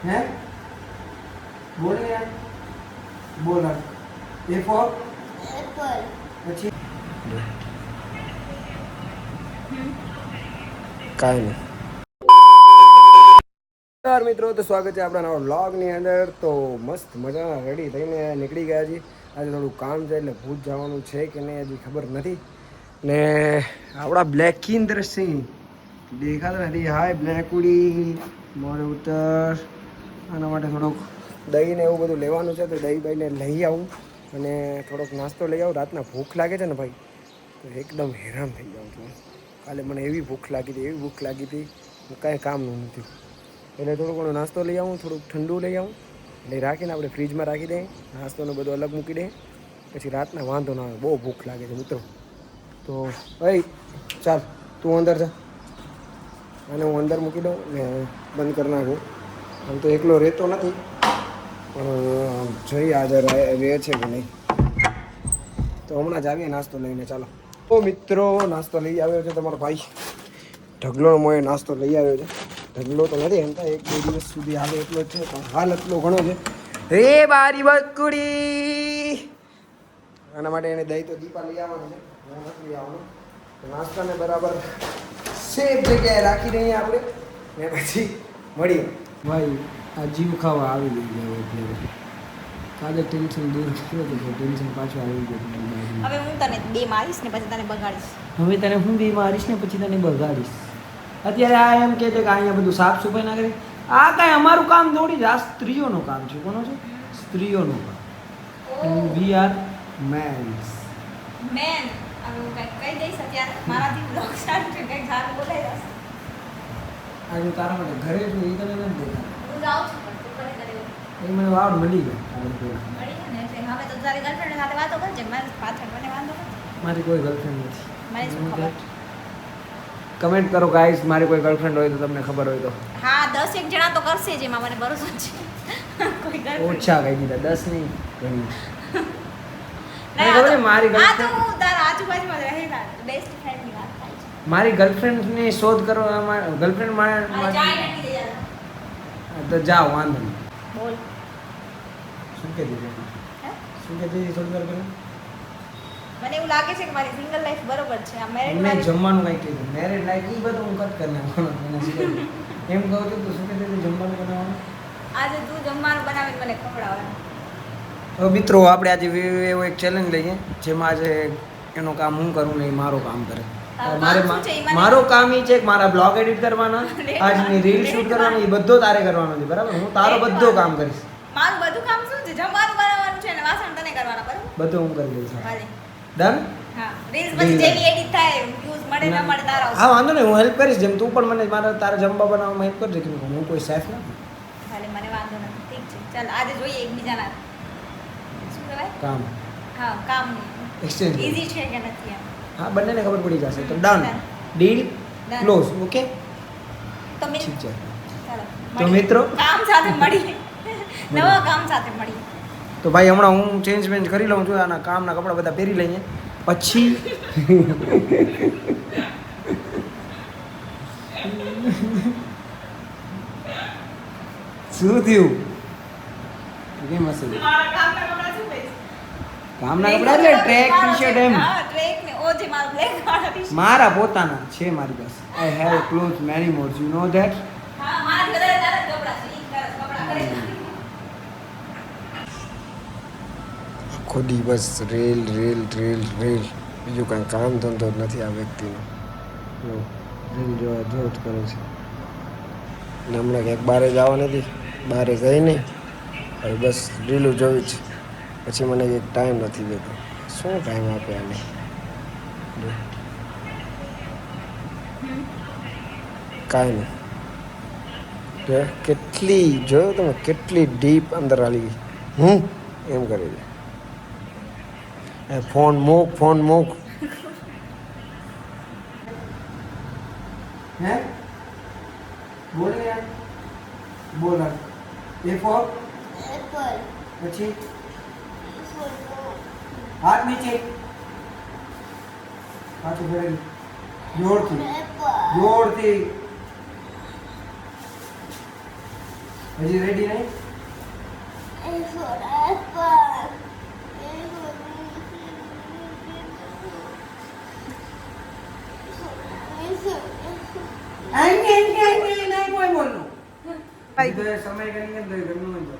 હે બોલ યાર બોલ એ ફોર એપલ. પછી કાંઈ નહીં. નમસ્કાર મિત્રો, તો સ્વાગત છે આપણા નવા વ્લોગની અંદર. તો મસ્ત મજાના રેડી થઈને નીકળી ગયા છીએ. આજે થોડું કામ છે એટલે ભૂજ જવાનું છે કે નહીં હજી ખબર નથી. ને આપણા બ્લેકિંદર સિંહ દેખાતા નથી. હાય બ્લેકુડી મોડે ઉતર. આના માટે થોડુંક દહીં ને એવું બધું લેવાનું છે, તો દહીં બાઈને લઈ આવું અને થોડોક નાસ્તો લઈ આવું. રાતના ભૂખ લાગે છે ને ભાઈ, તો એકદમ હેરાન થઈ જાઉં છું. કાલે મને એવી ભૂખ લાગી હતી કાંઈ કામનું નથી. એટલે થોડો ઘણો નાસ્તો લઈ આવું, થોડુંક ઠંડુ લઈ આવું, એટલે રાખીને આપણે ફ્રીજમાં રાખી દઈએ. નાસ્તોને બધું અલગ મૂકી દઈએ, પછી રાતના વાંધો ના આવે. બહુ ભૂખ લાગે છે મિત્રો. તો ભાઈ ચાલ તું અંદર જા, અને હું અંદર મૂકી દઉં ને બંધ કરી નાખું. આમ તો એકલો રહેતો નથી, પણ જોઈએ આજે રહે છે કે નહીં. તો હમણાં જ આવીએ નાસ્તો લઈને. ચાલો તો મિત્રો, નાસ્તો લઈ આવ્યો છે તમારો ભાઈ ઢગલો. મોએ નાસ્તો લઈ આવ્યો છે. ઢગલો તો નથી એમ, 1-2 દિવસ સુધી આવે એટલો જ છે, પણ હાલ એટલો ઘણો છે. રે બારી બકુડી, આના માટે એને દહીં તો દીપા લઈ આવવાનું છે, હું નથી લઈ આવવાનું. નાસ્તાને બરાબર સેફ જગ્યાએ રાખી દઈએ આપણે, ને પછી મળીએ. ભાઈ આ જીવ ખાવા આવી ગયું એટલે કાલે ટેન્શન દૂર થયું હતું, ટેન્શન પાછું આવી ગયું. હવે હું તને બે મારીશ ને પછી તને બગાડીશ. હવે તને હું બી મારીશ ને પછી તને બગાડીશ. અત્યારે આ એમ કહે છે કે અહીંયા બધું સાફ સફાઈ ના કરી. આ કાંઈ અમારું કામ થોડી છે, આ સ્ત્રીઓનું કામ છે. કોનો છે? સ્ત્રીઓનું કામ. We are men's. મેન હવે હું કંઈક કહી દઈશ અત્યારે મારાથી બ્લોગ સ્ટાર્ટ છે, કંઈક સારું બોલાઈ જશે. આજે તારા માટે ઘરે છું એ તને નથી દેખાતું. હું જાઉં છું પણ તું કરે કરે એ મને વાડ મળી ગઈ. મળી ને એટલે હવે તો તારી ગર્લફ્રેન્ડ સાથે વાતો કરજે, મારી પાછળ મને વાંધો નથી. મારી કોઈ ગર્લફ્રેન્ડ નથી. મને શું ખબર. કમેન્ટ કરો ગાઈસ, મારી કોઈ ગર્લફ્રેન્ડ હોય તો તમને ખબર હોય તો. હા 10 જણા તો કરશે જ, એમાં મને ભરોસો છે. કોઈ girlfriend ઓછા કહી દીધા, 10 નહીં ઘણી. ના, મને ખબર છે મારી આ તો ગર્લફ્રેન્ડ, હું તારા આજુબાજુમાં રહેલા બેસ્ટ ફ્રેન્ડની વાત થાય છે. મારી ગર્લફ્રેન્ડની શોધ કરવા, ગર્લફ્રેન્ડ આ ચાય માટે નાખી દે યાર. તો જાઓ, વાંધો નહીં. બોલ. શું કહેતી હતી? હે? શું કહેતી હતી થોડી વાર પહેલા? મને એવું લાગે છે કે મારી સિંગલ લાઈફ બરોબર છે. આ મેરેજ મેં લાઈફ જમવાનું કંઈ કીધું, મેરેજ લાઈક એ બધું હું કટ કરી નાખવાનું એના સિવાય. એમ કહું છું તો શું કહેતી હતી જમવાનું બનાવવાનું? આજે તું જમવાનું બનાવીને મને ખવડાવવાનું. તો મિત્રો, આપણે આજે એવો એક ચેલેન્જ લઈએ, જેમાં આજે એનું કામ હું કરું ને એ મારું કામ કરે. તારું મારે કામ શું છે? ઈ મને- મારું કામ એ છે કે મારા બ્લોગ એડિટ કરવાના, આજની રીલ શૂટ કરવાની, એ બધો તારે કરવાનો છે, બરાબર? હું તારો બધું કામ કરીશ. મારું બધું કામ શું છે? જમવાનું બનાવવાનું છે અને વાસણ તને કરવાના, બરાબર? બધું હું કરી દઈશ. ભલે. ડન? હા. રીલ્સ પછી જેવી એડિટ થાય, વ્યૂઝ મળે ના મળે તારા હા, વાંધો નહીં, હું હેલ્પ કરીશ. જેમ તું પણ મને મારા તારા જમવા બનાવવામાં હેલ્પ કરજે, કેમ કે હું કોઈ શેફ નથી. ભલે, મને વાંધો નથી. ઠીક છે. ચાલ આજે જોઈએ એકબીજાના શું કહેવાય? કામ હા, કામ એક્સચેન્જ. ઈઝી છે કે નથી એમ. હા, બંનેને ખબર પડી જશે. તો done, deal Done. Close. Okay, તો મિલ ઠીક છે. ચાલો તો મળીએ. મિત્રો, કામ સાથે મળીએ. નવા કામ સાથે મળીએ. તો ભાઈ હમણાં હું ચેન્જ કરી લઉં છું, આના કામના કપડાં બધા પહેરી લઈએ, પછી શું થયું? કેમ હશે? મારા કામના કપડાં શું કહીશ? કામના કપડાં એટલે ટ્રેક ટી શર્ટ એમ. હા, ટ્રેક ને ઓ જે મારો બ્લેક વાળા ટી-શર્ટ. મારા પોતાના છે મારી પાસે. I have cloth many more, you know that. હા, મારા બધા તારા જ કપડાં છે. ઈ તારા કપડાં કરે. આખો દિવસ રેલ રેલ રેલ રેલ, બીજું કાંઈ કામ ધંધો જ નથી આ વ્યક્તિનો. રેલ જોવા જો જ કરે છે. ને હમણાં ક્યાંક બહાર જવા નથી, બહાર જઈ નહીં, હવે બસ રીલું જોવી જ. પછી મને એક ટાઈમ નથી દેતો. શું ટાઈમ આપે આને? કાંઈ નહીં. કેટલી જોયો તમે, કેટલી ડીપ અંદર હાલી ગઈ. હું એમ કરી દે. ફોન મૂક, ફોન મૂક. હે બોલ યાર, બોલ. એ ફોર એપલ. પછી હાથ નીચે, પાછું ફેરવી, જોરથી જોરથી. હજી રેડી નહીં? નહીં કોઈ બોલનું. તો એ સમય કરી ને તો એ ઘરનું નહીં બોલ.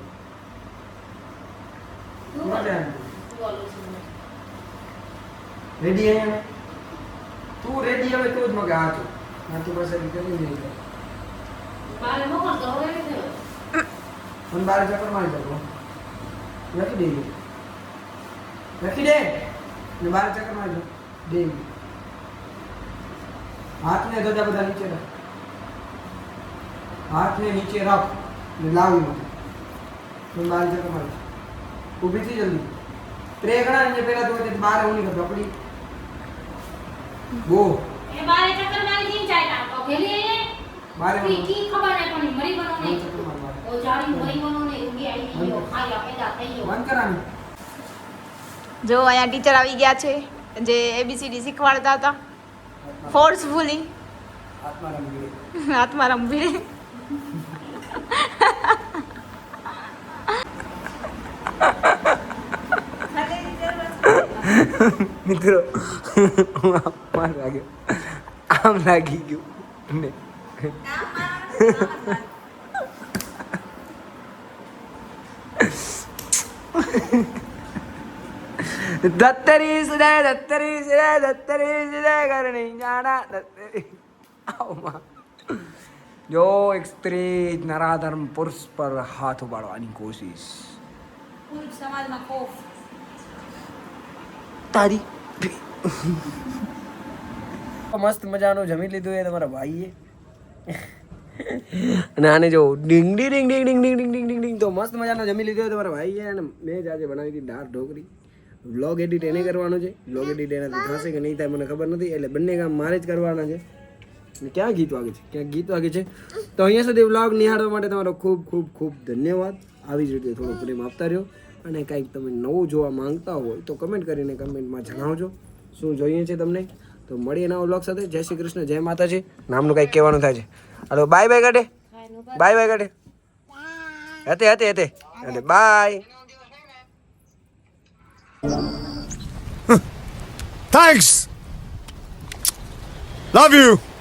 રેડી અહીંયા તું રેડી હવે તો જ મગે હાથું હાથું પાસે કરી નહીં પણ બાર ચક્કર મારી શકો લખી દે ને બાર ચક્કર મારી દો દે હાથને ધજા બધા નીચે રાખ હાથને નીચે રાખ ને લાવી મૂકે પણ બાર ચક્કર મારી ઊભી થઈ જલ્દી ત્રે ગણા ને પહેલા તો બાર ઉની કર પકડી ગો એ બારે ચક્કર મારી દીન ચાઈટા તો ખેલી એ બારે કી ખબર નહીં પણ મરી બનો નહીં ઓ જાડી મરી બનો નહીં ઉગી આવી ગયો ખાયા પેદા થઈ ગયો બંધ કરાની જો અહીંયા ટીચર આવી ગયા છે જે એબીસીડી શીખવાડતા હતા ફોર્સફુલી આત્મા રંગી હાથમાં રમવી મિત્રો આમ લાગ્યો આમ લાગી ગયું ને દત્તરી સુદે કરણી જાણા દત્તરી આવમાં જો એક સ્ત્રી નરાધર્મ પુરુષ પર હાથ ઉપાડવાની કોશિશ સમાજમાં ખોફ તારી મસ્ત મજાનું જમી લીધું એ તમારા ભાઈએ અને આને જો ડિંગ ડિંગ ડિંગ ડિંગ ડિંગ ડિંગ ડિંગ ડિંગ ડિંગ ડિંગ તો મસ્ત મજાનો જમી લીધો તમારા ભાઈએ અને મેં જ આજે બનાવી હતી દાળ ઢોકળી વ્લોગ એડિટ એને કરવાનો છે વ્લોગ એડિટ એનાથી થશે કે નહીં થાય મને ખબર નથી એટલે બંને કામ મારે જ કરવાના છે અને ક્યાં ગીત વાગે છે ક્યાં ગીત વાગે છે તો અહીંયા સુધી વ્લોગ નિહાળવા માટે તમારો ખૂબ ખૂબ ખૂબ ધન્યવાદ આવી જ રીતે થોડો પ્રેમ આપતા રહ્યો અને કાંઈક તમે નવું જોવા માંગતા હોય તો કમેન્ટ કરીને કમેન્ટમાં જણાવજો શું જોઈએ છે તમને તો મળીએ નવા વ્લોગ સાથે જય શ્રી કૃષ્ણ જય માતાજી નામનું કંઈક કહેવાનું થાય છે હાલો બાય બાય કાઢે બાય બાય કાઢે હતે બાય Thanks. Love you.